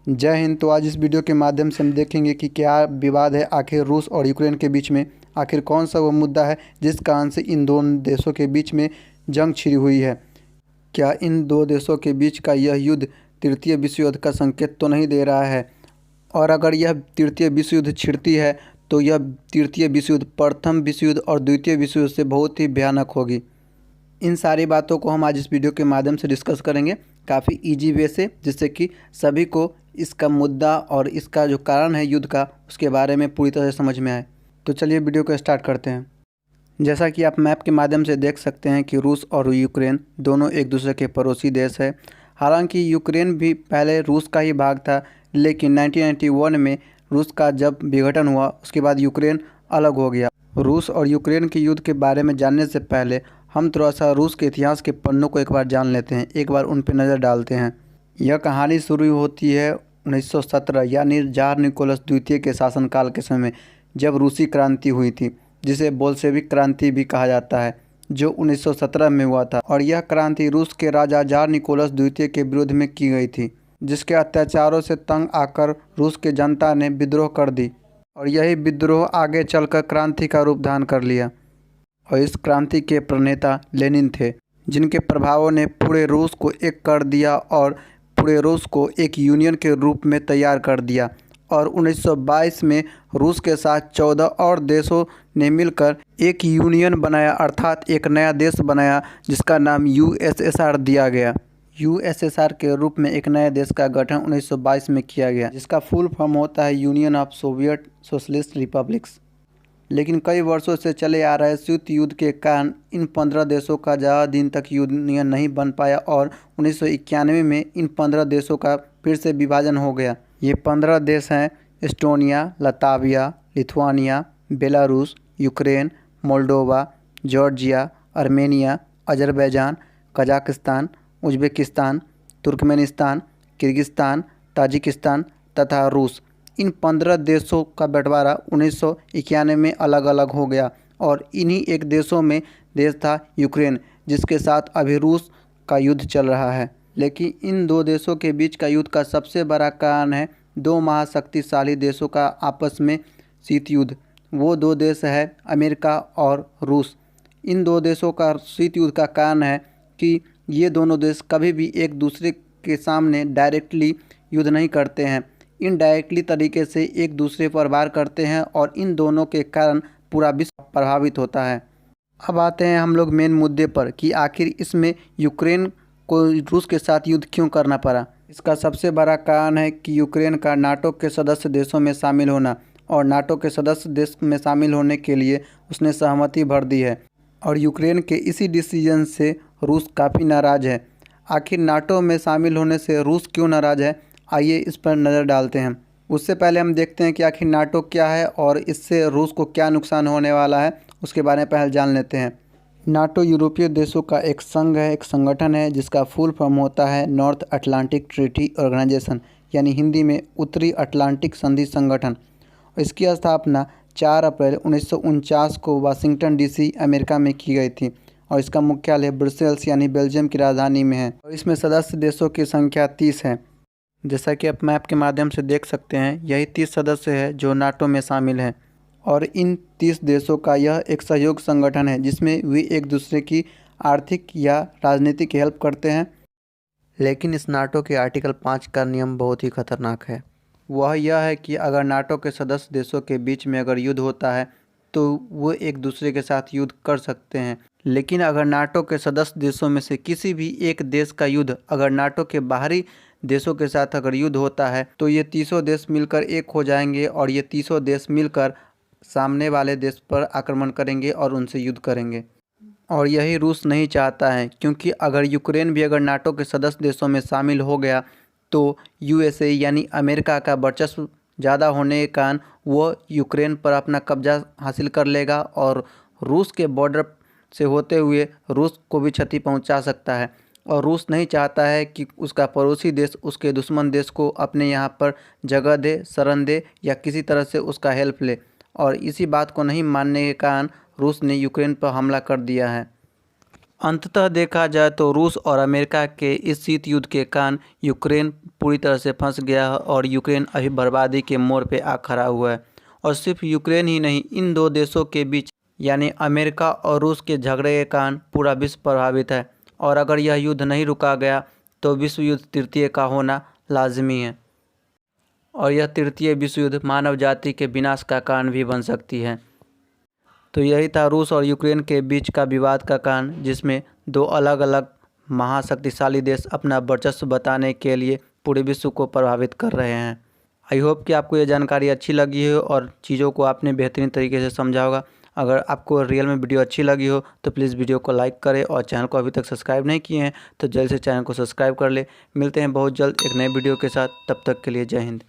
जय हिंद। तो आज इस वीडियो के माध्यम से हम देखेंगे कि क्या विवाद है आखिर रूस और यूक्रेन के बीच में। आखिर कौन सा वो मुद्दा है जिस कारण से इन दोनों देशों के बीच में जंग छिड़ी हुई है। क्या इन दो देशों के बीच का यह युद्ध तृतीय विश्व युद्ध का संकेत तो नहीं दे रहा है, और अगर यह तृतीय विश्व युद्ध छिड़ती है तो यह तृतीय विश्व युद्ध प्रथम विश्व युद्ध और द्वितीय विश्व युद्ध से बहुत ही भयानक होगी। इन सारी बातों को हम आज इस वीडियो के माध्यम से डिस्कस करेंगे काफ़ी इजी वे से, जिससे कि सभी को इसका मुद्दा और इसका जो कारण है युद्ध का उसके बारे में पूरी तरह से समझ में आए। तो चलिए वीडियो को स्टार्ट करते हैं। जैसा कि आप मैप के माध्यम से देख सकते हैं कि रूस और यूक्रेन दोनों एक दूसरे के पड़ोसी देश है। हालांकि यूक्रेन भी पहले रूस का ही भाग था, लेकिन 1991 में रूस का जब विघटन हुआ उसके बाद यूक्रेन अलग हो गया। रूस और यूक्रेन के युद्ध के बारे में जानने से पहले हम थोड़ा सा रूस के इतिहास के पन्नों को एक बार जान लेते हैं, एक बार उन पर नज़र डालते हैं। यह कहानी शुरू होती है 1917 यानी जार निकोलस द्वितीय के शासनकाल के समय, जब रूसी क्रांति हुई थी, जिसे बोल्शेविक क्रांति भी कहा जाता है, जो 1917 में हुआ था। और यह क्रांति रूस के राजा जार निकोलस द्वितीय के विरुद्ध में की गई थी, जिसके अत्याचारों से तंग आकर रूस के जनता ने विद्रोह कर दी, और यही विद्रोह आगे चलकर क्रांति का रूप धारण कर लिया। और इस क्रांति के प्रणेता लेनिन थे, जिनके प्रभावों ने पूरे रूस को एक कर दिया और पूरे रूस को एक यूनियन के रूप में तैयार कर दिया। और 1922 में रूस के साथ 14 और देशों ने मिलकर एक यूनियन बनाया, अर्थात एक नया देश बनाया, जिसका नाम यूएसएसआर दिया गया। यूएसएसआर के रूप में एक नए देश का गठन 1922 में किया गया, जिसका फुल फॉर्म होता है union of Soviet socialist republics. लेकिन कई वर्षों से चले आ रहे शीत युद्ध के कारण इन 15 देशों का ज़्यादा दिन तक यूनियन नहीं बन पाया, और 1991 में इन 15 देशों का फिर से विभाजन हो गया। ये 15 देश हैं: Estonia, Latvia, Lithuania, Belarus, Ukraine, Moldova, Georgia, Armenia, Azerbaijan, Kazakhstan, Uzbekistan, Turkmenistan, Kyrgyzstan, Tajikistan तथा रूस। इन 15 देशों का बंटवारा 1991 में अलग अलग हो गया, और इन्हीं एक देशों में देश था यूक्रेन, जिसके साथ अभी रूस का युद्ध चल रहा है। लेकिन इन दो देशों के बीच का युद्ध का सबसे बड़ा कारण है दो महाशक्तिशाली देशों का आपस में शीत युद्ध। वो दो देश है अमेरिका और रूस। इन दो देशों का शीत युद्ध का कारण है कि ये दोनों देश कभी भी एक दूसरे के सामने डायरेक्टली युद्ध नहीं करते हैं, इनडायरेक्टली तरीके से एक दूसरे पर वार करते हैं, और इन दोनों के कारण पूरा विश्व प्रभावित होता है। अब आते हैं हम लोग मेन मुद्दे पर कि आखिर इसमें यूक्रेन को रूस के साथ युद्ध क्यों करना पड़ा। इसका सबसे बड़ा कारण है कि यूक्रेन का नाटो के सदस्य देशों में शामिल होना, और नाटो के सदस्य देश में शामिल होने के लिए उसने सहमति भर दी है, और यूक्रेन के इसी डिसीजन से रूस काफ़ी नाराज़ है। आखिर नाटो में शामिल होने से रूस क्यों नाराज़ है, आइए इस पर नज़र डालते हैं। उससे पहले हम देखते हैं कि आखिर नाटो क्या है और इससे रूस को क्या नुकसान होने वाला है, उसके बारे में पहले जान लेते हैं। नाटो यूरोपीय देशों का एक संघ है, एक संगठन है, जिसका फुल फॉर्म होता है नॉर्थ अटलांटिक ट्रीटी ऑर्गेनाइजेशन, यानी हिंदी में उत्तरी अटलांटिक संधि संगठन। इसकी स्थापना 4 अप्रैल 1949 को वाशिंगटन डीसी अमेरिका में की गई थी, और इसका मुख्यालय ब्रुसेल्स यानी बेल्जियम की राजधानी में है। और इसमें सदस्य देशों की संख्या 30 है। जैसा कि आप मैप के माध्यम से देख सकते हैं, यही 30 सदस्य हैं जो नाटो में शामिल हैं, और इन 30 देशों का यह एक सहयोग संगठन है, जिसमें वे एक दूसरे की आर्थिक या राजनीतिक हेल्प करते हैं। लेकिन इस नाटो के आर्टिकल 5 का नियम बहुत ही खतरनाक है। वह यह है कि अगर नाटो के सदस्य देशों के बीच में अगर युद्ध होता है तो वो एक दूसरे के साथ युद्ध कर सकते हैं, लेकिन अगर नाटो के सदस्य देशों में से किसी भी एक देश का युद्ध अगर नाटो के बाहरी देशों के साथ अगर युद्ध होता है तो ये 30 देश मिलकर एक हो जाएंगे, और ये 30 देश मिलकर सामने वाले देश पर आक्रमण करेंगे और उनसे युद्ध करेंगे। और यही रूस नहीं चाहता है, क्योंकि अगर यूक्रेन भी अगर नाटो के सदस्य देशों में शामिल हो गया तो यूएसए यानी अमेरिका का वर्चस्व ज़्यादा होने के कारण वो यूक्रेन पर अपना कब्जा हासिल कर लेगा, और रूस के बॉर्डर से होते हुए रूस को भी क्षति पहुंचा सकता है। और रूस नहीं चाहता है कि उसका पड़ोसी देश उसके दुश्मन देश को अपने यहाँ पर जगह दे, शरण दे, या किसी तरह से उसका हेल्प ले। और इसी बात को नहीं मानने के कारण रूस ने यूक्रेन पर हमला कर दिया है। अंततः देखा जाए तो रूस और अमेरिका के इस शीत युद्ध के कारण यूक्रेन पूरी तरह से फंस गया है और यूक्रेन अभी बर्बादी के मोड़ पे आ खड़ा हुआ है। और सिर्फ यूक्रेन ही नहीं, इन दो देशों के बीच यानी अमेरिका और रूस के झगड़े के कारण पूरा विश्व प्रभावित है। और अगर यह युद्ध नहीं रुका गया तो विश्व युद्ध तृतीय का होना लाजमी है और यह तृतीय विश्व युद्ध मानव जाति के विनाश का कारण भी बन सकती है। तो यही था रूस और यूक्रेन के बीच का विवाद का कारण, जिसमें दो अलग अलग महाशक्तिशाली देश अपना वर्चस्व बताने के लिए पूरे विश्व को प्रभावित कर रहे हैं। आई होप कि आपको ये जानकारी अच्छी लगी हो और चीज़ों को आपने बेहतरीन तरीके से समझा होगा। अगर आपको रियल में वीडियो अच्छी लगी हो तो प्लीज़ वीडियो को लाइक करें और चैनल को अभी तक सब्सक्राइब नहीं किए हैं तो जल्द से चैनल को सब्सक्राइब कर ले। मिलते हैं बहुत जल्द एक नए वीडियो के साथ, तब तक के लिए जय हिंद।